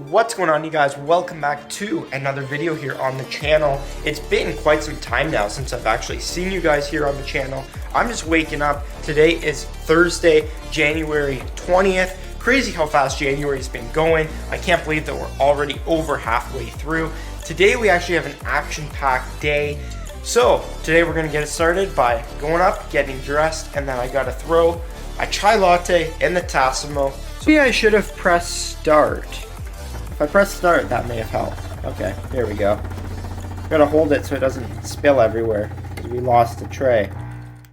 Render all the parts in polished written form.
What's going on, you guys? Welcome back to another video here on the channel. It's been quite some time now since I've actually seen you guys here on the channel. I'm just waking up. Today is Thursday, January 20th. Crazy how fast January's been going. I can't believe that we're already over halfway through. Today we actually have an action-packed day. So today we're gonna get it started by going up, getting dressed, and then I gotta throw a chai latte in the Tassimo. So maybe I should have pressed start. If I press start, that may have helped. Okay, here we go. Gotta hold it so it doesn't spill everywhere because we lost the tray.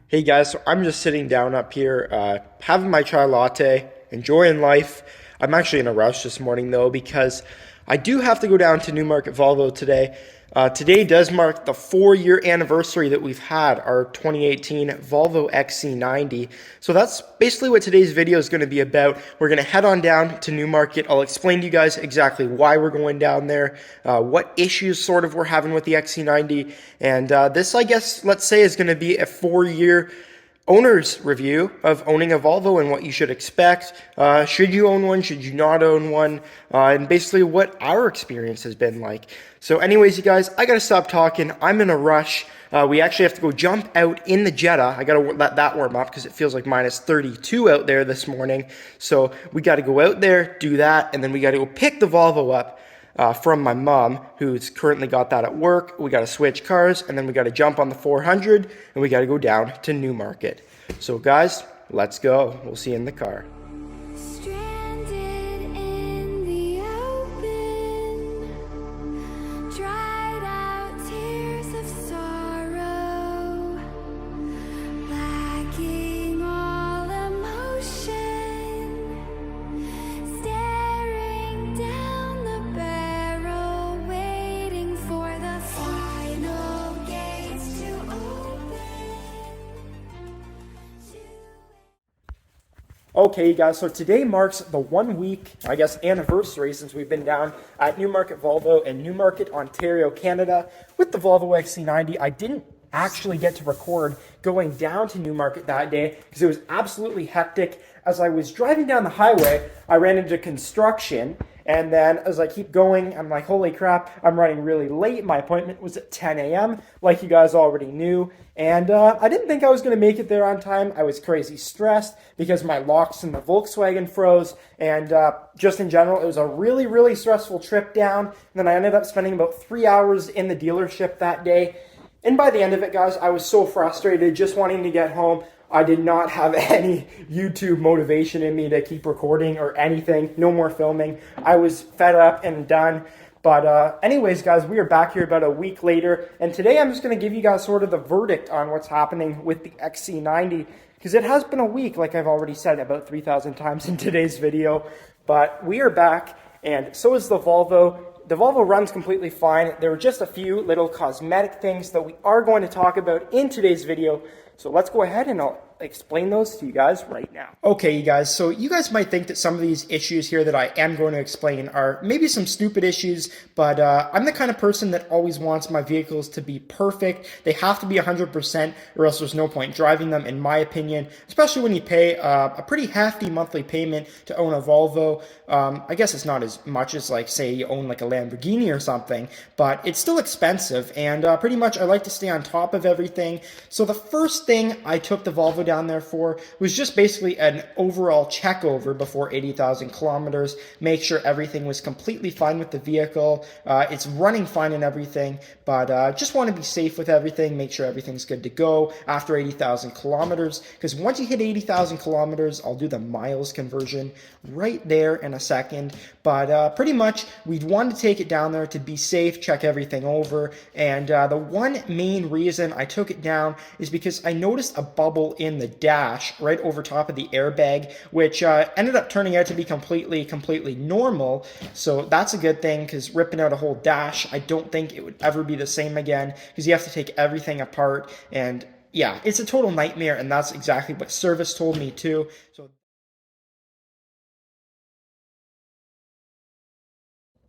Hey guys, so I'm just sitting down up here, having my chai latte, enjoying life. I'm actually in a rush this morning though because I do have to go down to Newmarket Volvo today. Today does mark the 4-year anniversary that we've had our 2018 Volvo XC90. So that's basically what today's video is going to be about. We're going to head on down to Newmarket. I'll explain to you guys exactly why we're going down there, what issues sort of we're having with the XC90. And this, I guess, let's say is going to be a 4-year owner's review of owning a Volvo and what you should expect. Should you own one? Should you not own one? And basically what our experience has been like. So anyways, you guys, I gotta stop talking. I'm in a rush. We actually have to go jump out in the Jetta. I gotta let that warm up because it feels like minus 32 out there this morning. So we gotta go out there, do that, and then we gotta go pick the Volvo up from my mom, who's currently got that at work. We got to switch cars, and then we got to jump on the 400, and we got to go down to Newmarket. So guys, let's go. We'll see you in the car. Okay, guys, so today marks the 1 week, I guess, anniversary since we've been down at Newmarket Volvo in Newmarket, Ontario, Canada with the Volvo XC90. I didn't actually get to record going down to Newmarket that day because it was absolutely hectic. As I was driving down the highway, I ran into construction, and then as I keep going, I'm like, holy crap, I'm running really late. My appointment was at 10 a.m., like you guys already knew. And I didn't think I was going to make it there on time. I was crazy stressed because my locks in the Volkswagen froze. And just in general, it was a really, really stressful trip down. And then I ended up spending about 3 hours in the dealership that day. And by the end of it, guys, I was so frustrated just wanting to get home. I did not have any YouTube motivation in me to keep recording or anything. No more filming. I was fed up and done. But anyways, guys, we are back here about a week later. And today I'm just going to give you guys sort of the verdict on what's happening with the XC90. Because it has been a week, like I've already said about 3,000 times in today's video. But we are back, and so is the Volvo. The Volvo runs completely fine. There were just a few little cosmetic things that we are going to talk about in today's video. So let's go ahead and I'll explain those to you guys right now. Okay, you guys, so you guys might think that some of these issues here that I am going to explain are maybe some stupid issues, but I'm the kind of person that always wants my vehicles to be perfect. They have to be 100% or else there's no point driving them, in my opinion, especially when you pay a pretty hefty monthly payment to own a Volvo. I guess it's not as much as, like, say you own like a Lamborghini or something, but it's still expensive, and pretty much I like to stay on top of everything. So the first thing I took the Volvo down there for was just basically an overall check over before 80,000 kilometers, make sure everything was completely fine with the vehicle. It's running fine and everything, but just want to be safe with everything, make sure everything's good to go after 80,000 kilometers, because once you hit 80,000 kilometers, I'll do the miles conversion right there in a second. But pretty much we'd want to take it down there to be safe, check everything over. And the one main reason I took it down is because I noticed a bubble in the dash right over top of the airbag, which ended up turning out to be completely normal. So that's a good thing, because ripping out a whole dash, I don't think it would ever be the same again, because you have to take everything apart. And yeah, it's a total nightmare, and that's exactly what service told me too.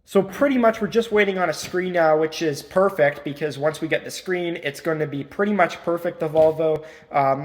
So pretty much we're just waiting on a screen now, which is perfect because once we get the screen, it's going to be pretty much perfect, the Volvo.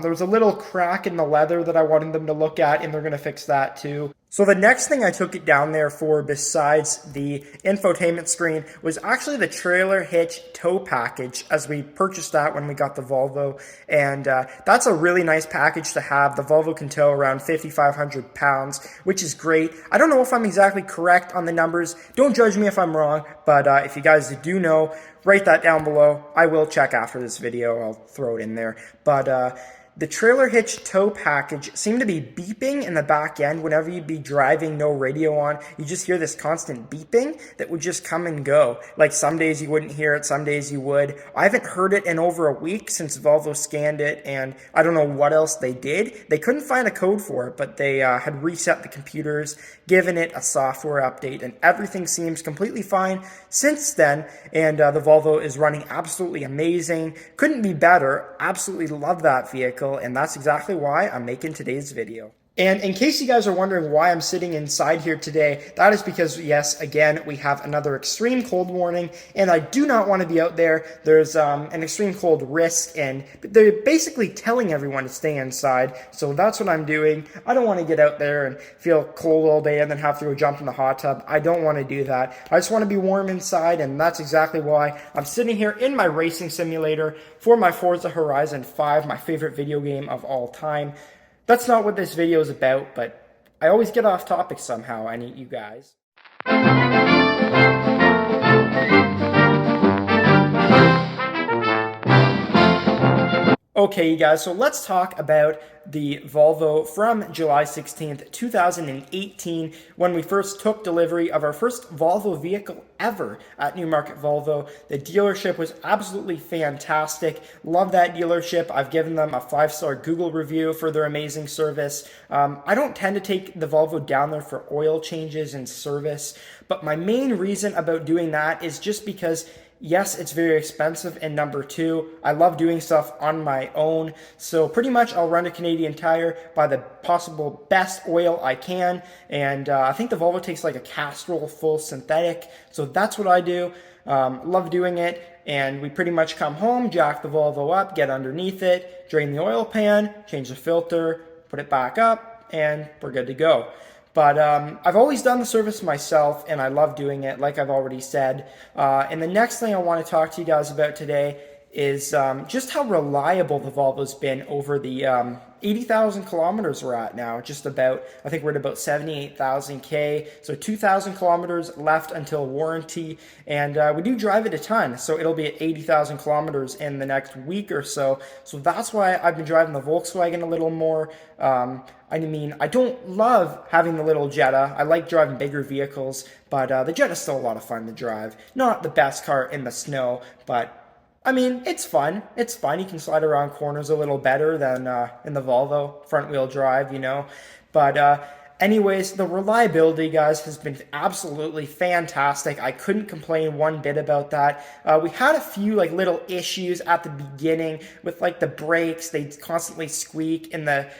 There was a little crack in the leather that I wanted them to look at, and they're going to fix that too. So the next thing I took it down there for, besides the infotainment screen, was actually the trailer hitch tow package, as we purchased that when we got the Volvo. And that's a really nice package to have. The Volvo can tow around 5,500 pounds, which is great. I don't know if I'm exactly correct on the numbers. Don't judge me if I'm wrong, but if you guys do know, write that down below. I will check after this video. I'll throw it in there. But the trailer hitch tow package seemed to be beeping in the back end whenever you'd be driving, no radio on. You just hear this constant beeping that would just come and go. Like some days you wouldn't hear it, some days you would. I haven't heard it in over a week since Volvo scanned it, and I don't know what else they did. They couldn't find a code for it, but they had reset the computers, given it a software update, and everything seems completely fine since then. And the Volvo is running absolutely amazing. Couldn't be better. Absolutely love that vehicle. And that's exactly why I'm making today's video. And in case you guys are wondering why I'm sitting inside here today, that is because, yes, again, we have another extreme cold warning, and I do not want to be out there. There's an extreme cold risk, and they're basically telling everyone to stay inside, so that's what I'm doing. I don't want to get out there and feel cold all day and then have to go jump in the hot tub. I don't want to do that. I just want to be warm inside, and that's exactly why I'm sitting here in my racing simulator for my Forza Horizon 5, my favorite video game of all time. That's not what this video is about, but I always get off topic somehow. I need you guys. Okay, you guys, so let's talk about the Volvo from July 16th, 2018, when we first took delivery of our first Volvo vehicle ever at Newmarket Volvo. The dealership was absolutely fantastic. Love that dealership. I've given them a 5-star Google review for their amazing service. I don't tend to take the Volvo down there for oil changes and service, but my main reason about doing that is just because yes, it's very expensive, and number two, I love doing stuff on my own, so pretty much I'll run a Canadian Tire, buy the possible best oil I can, and I think the Volvo takes like a Castrol full synthetic, so that's what I do. Love doing it, and we pretty much come home, jack the Volvo up, get underneath it, drain the oil pan, change the filter, put it back up, and we're good to go. But I've always done the service myself, and I love doing it, like I've already said. And the next thing I want to talk to you guys about today is just how reliable the Volvo's been over the 80,000 kilometers we're at now. Just about, I think we're at about 78,000 K. So 2,000 kilometers left until warranty. And we do drive it a ton. So it'll be at 80,000 kilometers in the next week or so. So that's why I've been driving the Volkswagen a little more. I mean, I don't love having the little Jetta. I like driving bigger vehicles, but the Jetta's still a lot of fun to drive. Not the best car in the snow, but I mean, it's fun. It's fun. You can slide around corners a little better than in the Volvo front-wheel drive, you know. But anyways, the reliability, guys, has been absolutely fantastic. I couldn't complain one bit about that. We had a few like little issues at the beginning with like the brakes. They'd constantly squeak, and the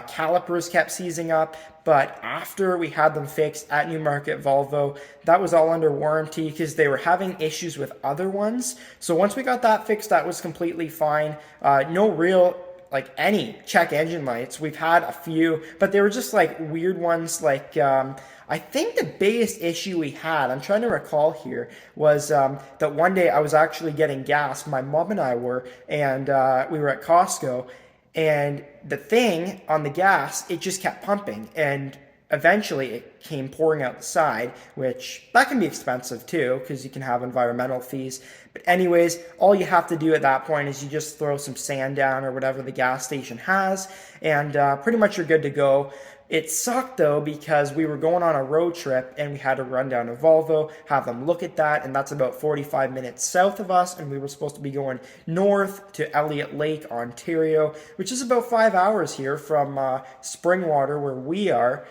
calipers kept seizing up. But after we had them fixed at Newmarket Volvo, that was all under warranty because they were having issues with other ones. So once we got that fixed, that was completely fine. No real like any check engine lights. We've had a few, but they were just like weird ones. Like I think the biggest issue we had, I'm trying to recall here, was that one day I was actually getting gas. My mom and I were, and we were at Costco. And the thing on the gas, it just kept pumping, and eventually it came pouring out the side, which that can be expensive too, because you can have environmental fees. But anyways, all you have to do at that point is you just throw some sand down or whatever the gas station has, and pretty much you're good to go. It sucked though because we were going on a road trip and we had to run down to Volvo, have them look at that, and that's about 45 minutes south of us, and we were supposed to be going north to Elliott Lake, Ontario, which is about 5 hours here from Springwater where we are.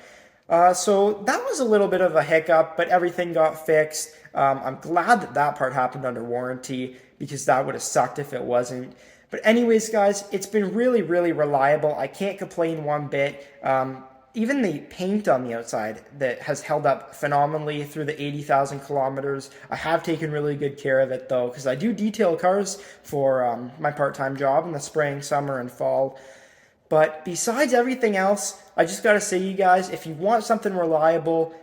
So that was a little bit of a hiccup, but everything got fixed. I'm glad that that part happened under warranty because that would have sucked if it wasn't. But anyways, guys, it's been really, really reliable. I can't complain one bit. Even the paint on the outside that has held up phenomenally through the 80,000 kilometers. I have taken really good care of it though, because I do detail cars for my part-time job in the spring, summer, and fall. But besides everything else, I just gotta say, you guys, if you want something reliable,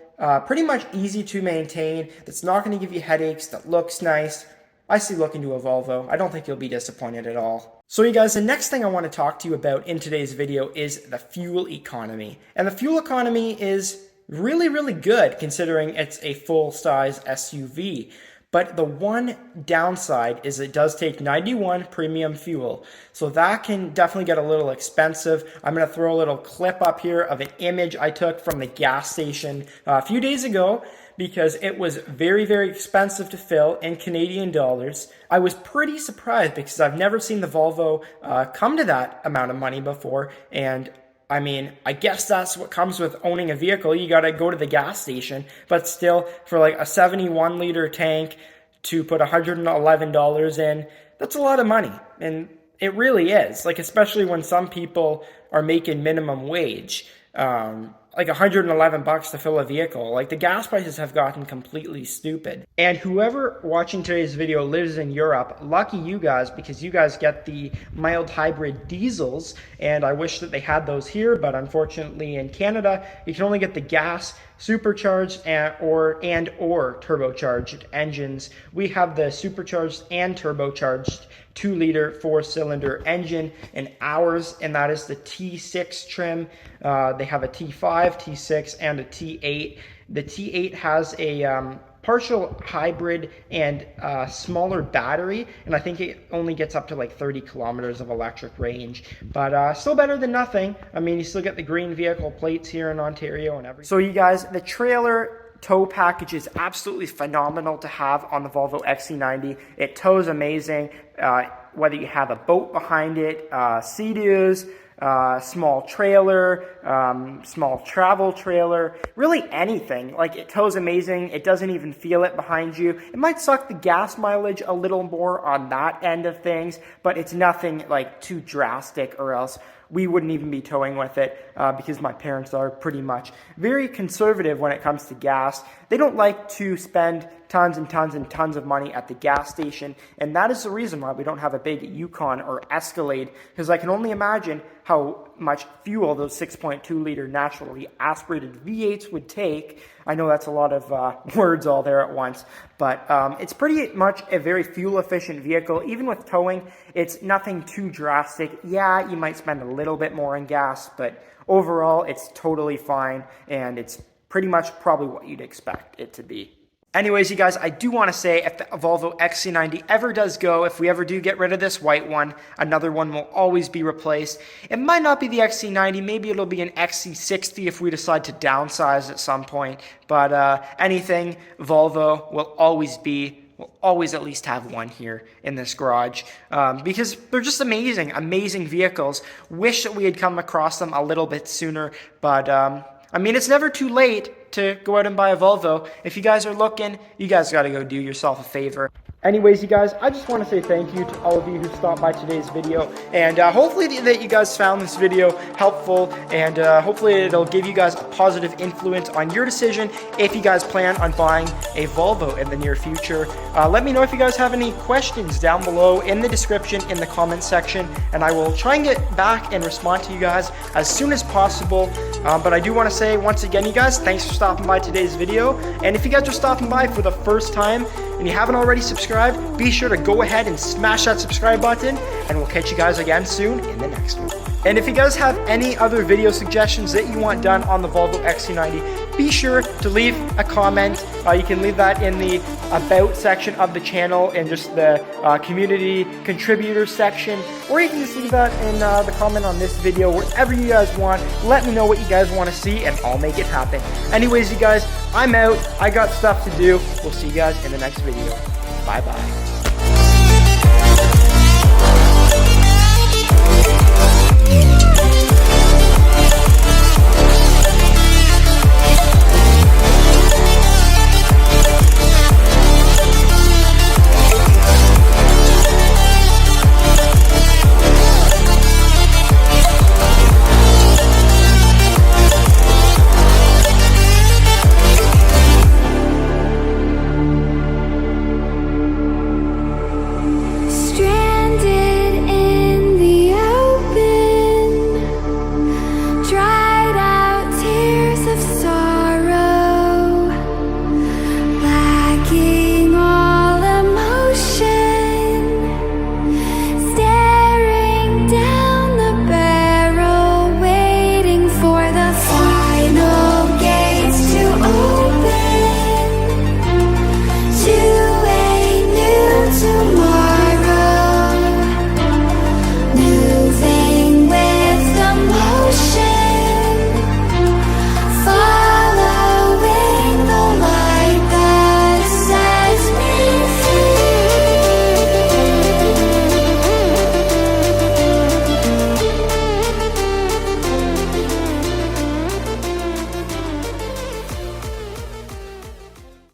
pretty much easy to maintain, that's not gonna give you headaches, that looks nice, I say look into a Volvo. I don't think you'll be disappointed at all. So you guys, the next thing I want to talk to you about in today's video is the fuel economy. And the fuel economy is really, really good considering it's a full-size SUV. But the one downside is it does take 91 premium fuel. So that can definitely get a little expensive. I'm going to throw a little clip up here of an image I took from the gas station a few days ago, because it was very, very expensive to fill in Canadian dollars. I was pretty surprised because I've never seen the Volvo come to that amount of money before. And I mean, I guess that's what comes with owning a vehicle. You got to go to the gas station, but still, for like a 71 liter tank to put $111 in, that's a lot of money. And it really is, like, especially when some people are making minimum wage. Like $111 to fill a vehicle. Like, the gas prices have gotten completely stupid. And whoever watching today's video lives in Europe, lucky you guys, because you guys get the mild hybrid diesels, and I wish that they had those here, but unfortunately in Canada, you can only get the gas supercharged and or turbocharged engines. We have the supercharged and turbocharged 2-liter 4-cylinder engine in ours, and that is the T6 trim. They have a T5, T6, and a T8. The T8 has a partial hybrid and smaller battery, and I think it only gets up to like 30 kilometers of electric range, but still better than nothing. I mean, you still get the green vehicle plates here in Ontario and everything. So you guys, the trailer tow package is absolutely phenomenal to have on the Volvo XC90. It tows amazing, whether you have a boat behind it, Sea-Doos, small trailer, small travel trailer, really anything. Like, it tows amazing. It doesn't even feel it behind you. It might suck the gas mileage a little more on that end of things, but it's nothing like too drastic, or else we wouldn't even be towing with it, because my parents are pretty much very conservative when it comes to gas. They don't like to spend tons and tons and tons of money at the gas station, and that is the reason why we don't have a big Yukon or Escalade, because I can only imagine how much fuel those 6.2 liter naturally aspirated V8s would take. I know that's a lot of words all there at once, but it's pretty much a very fuel efficient vehicle. Even with towing, it's nothing too drastic. Yeah, you might spend a little bit more on gas, but overall it's totally fine, and it's pretty much probably what you'd expect it to be. Anyways, you guys, I do want to say, if the Volvo XC90 ever does go, if we ever do get rid of this white one, another one will always be replaced. It might not be the XC90, maybe it'll be an XC60 if we decide to downsize at some point, but anything Volvo will always be. We'll always at least have one here in this garage, because they're just amazing, amazing vehicles. Wish that we had come across them a little bit sooner, but I mean, it's never too late to go out and buy a Volvo. If you guys are looking, you guys got to go do yourself a favor. Anyways, you guys, I just want to say thank you to all of you who stopped by today's video, and hopefully that you guys found this video helpful, and hopefully it'll give you guys a positive influence on your decision if you guys plan on buying a Volvo in the near future. Let me know if you guys have any questions down below in the description, in the comment section, and I will try and get back and respond to you guys as soon as possible. But I do want to say once again, you guys, thanks for stopping by today's video, and if you guys are stopping by for the first time and you haven't already subscribed, be sure to go ahead and smash that subscribe button, and we'll catch you guys again soon in the next one. And if you guys have any other video suggestions that you want done on the Volvo XC90, be sure to leave a comment. You can leave that in the About section of the channel and just the community contributor section, or you can just leave that in the comment on this video, wherever you guys want. Let me know what you guys want to see, and I'll make it happen. Anyways, you guys, I'm out. I got stuff to do. We'll see you guys in the next video. Bye-bye.